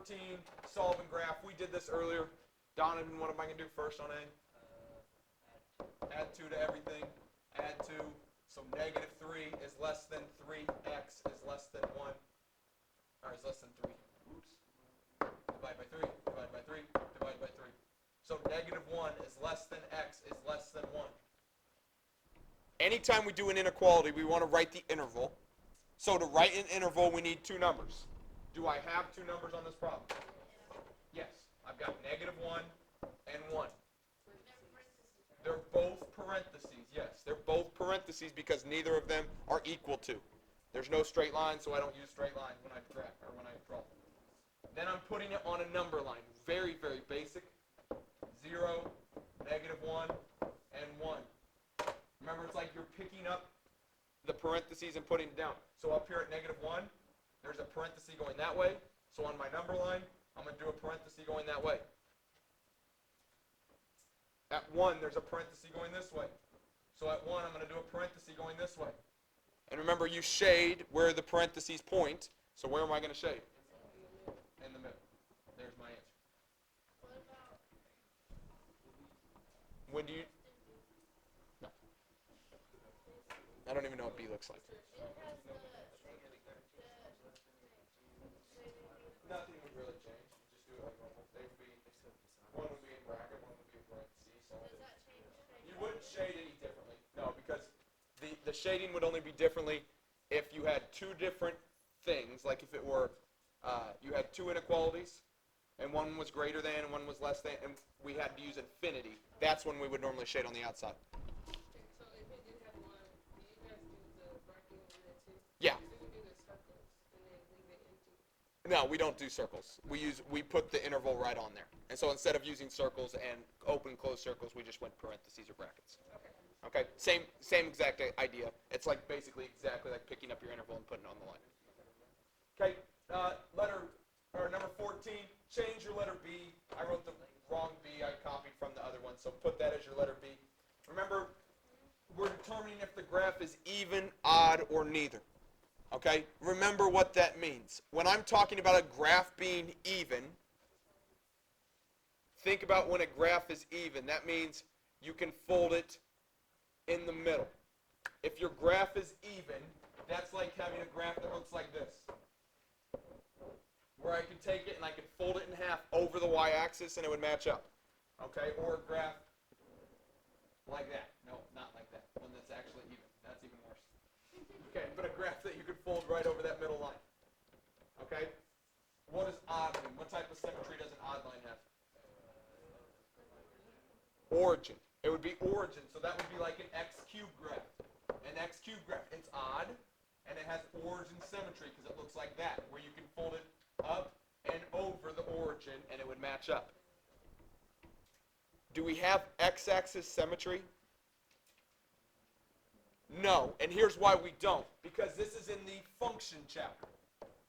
14, solve and graph. We did this earlier. Donovan, what am I going to do first on A? Add 2 to everything. Add 2. So negative 3 is less than 3x is less than 1. Or is less than 3. Oops. Divide by 3. Divide by 3. Divide by 3. So negative 1 is less than x is less than 1. Anytime we do an inequality, we want to write the interval. So to write an interval, we need 2 numbers. Do I have 2 numbers on this problem? Yes. I've got negative 1 and 1. They're both parentheses. Yes, they're both parentheses because neither of them are equal to. There's no straight line, so I don't use straight lines when I draw. Then I'm putting it on a number line. Very, very basic. 0, negative 1, and 1. Remember, it's like you're picking up the parentheses and putting it down. So up here at negative 1, there's a parenthesis going that way. So on my number line, I'm going to do a parenthesis going that way. At 1, there's a parenthesis going this way. So at 1, I'm going to do a parenthesis going this way. And remember, you shade where the parentheses point. So where am I going to shade? In the middle. There's my answer. When do you... No. I don't even know what B looks like. Nothing would really change. You just do it like normal. They would be, one would be in bracket, one would be in parentheses. So you wouldn't shade any differently. No, because the shading would only be differently if you had 2 different things, like if it were, you had 2 inequalities, and one was greater than and one was less than, and we had to use infinity. That's when we would normally shade on the outside. So if it did have 1, do you guys do the bracket in there too? Yeah. Do we do the circles and then leave it empty? No, we don't do circles. We put the interval right on there. And so instead of using circles and open close circles, we just went parentheses or brackets. Okay. Same exact idea. It's like basically exactly like picking up your interval and putting it on the line. Okay. Number 14. Change your letter B. I wrote the wrong B. I copied from the other one, so put that as your letter B. Remember, we're determining if the graph is even, odd, or neither. Okay? Remember what that means. When I'm talking about a graph being even, think about when a graph is even. That means you can fold it in the middle. If your graph is even, that's like having a graph that looks like this, where I could take it and I could fold it in half over the y-axis and it would match up. Okay? Or a graph like that. No, not like that. One that's actually even. That's even worse. Okay, but a graph that you could fold right over that middle line. Okay? What does odd mean? What type of symmetry does an odd line have? Origin. It would be origin, so that would be like an x cubed graph. An x cubed graph. It's odd, and it has origin symmetry because it looks like that, where you can fold it up and over the origin, and it would match up. Do we have x-axis symmetry? No, and here's why we don't. Because this is in the function chapter.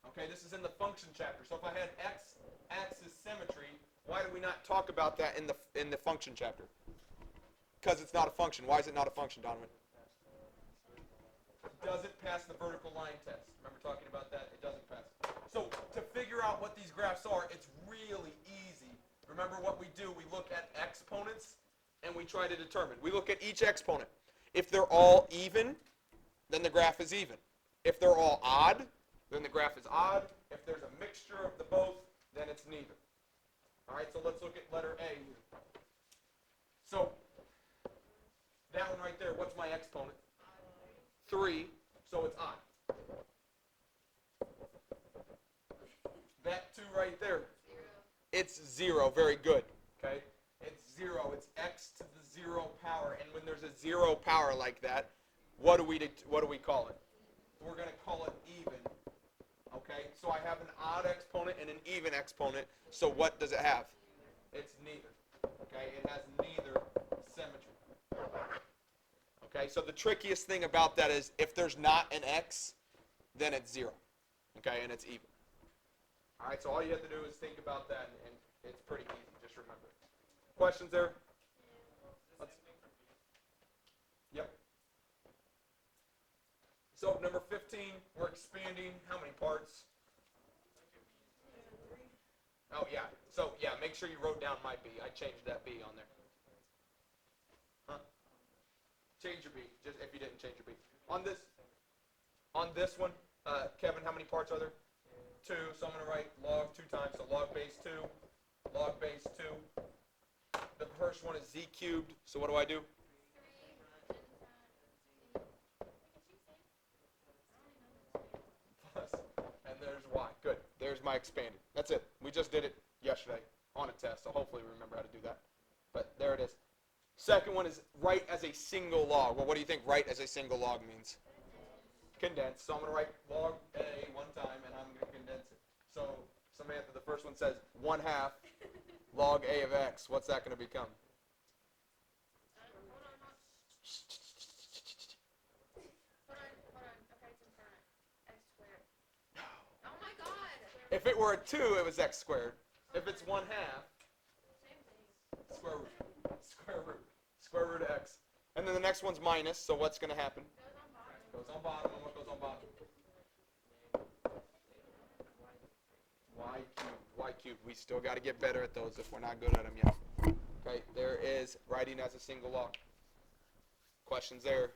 Okay, this is in the function chapter. So if I had x-axis symmetry, why do we not talk about that in the function chapter? Because it's not a function. Why is it not a function, Donovan? It doesn't pass the vertical line test. Remember talking about that? It doesn't pass. So to figure out what these graphs are, it's really easy. Remember what we do? We look at exponents and we try to determine. We look at each exponent. If they're all even, then the graph is even. If they're all odd, then the graph is odd. If there's a mixture of the both, then it's neither. All right, so let's look at letter A here. So that one right there, what's my exponent? 3, so it's odd. That 2 right there, it's 0. Very good. Okay, it's 0. It's x to the 0 power, and when there's a 0 power like that, what do we call it? We're going to call it even. Okay, so I have an odd exponent and an even exponent. So what does it have? It's neither. Okay, it has neither symmetry. Okay, so the trickiest thing about that is if there's not an x, then it's 0. Okay, and it's even. All right, so all you have to do is think about that, and it's pretty easy. Just remember it. Questions there? Yep. So number 15, we're expanding how many parts? Oh, yeah. So, yeah, make sure you wrote down my b. I changed that b on there. Huh? Change your b, just if you didn't change your b. On this one, Kevin, how many parts are there? 2. So I'm going to write log 2 times. So log base 2, log base 2. The first one is z cubed. So what do I do? Plus, and there's y. Good. There's my expanded. That's it. We just did it yesterday on a test, so hopefully we remember how to do that. But there it is. Second one is write as a single log. Well, what do you think write as a single log means? Condense. So I'm going to write log a one time, and I'm going to condense it. So, Samantha, the first one says 1/2 log a of x. What's that going to become? If it were a 2, it was x squared. If it's 1/2, square root of x. And then the next one's minus, so what's going to happen? Goes on bottom, and what goes on bottom? Y cubed. We still got to get better at those if we're not good at them yet. Okay, there is writing as a single log. Questions there?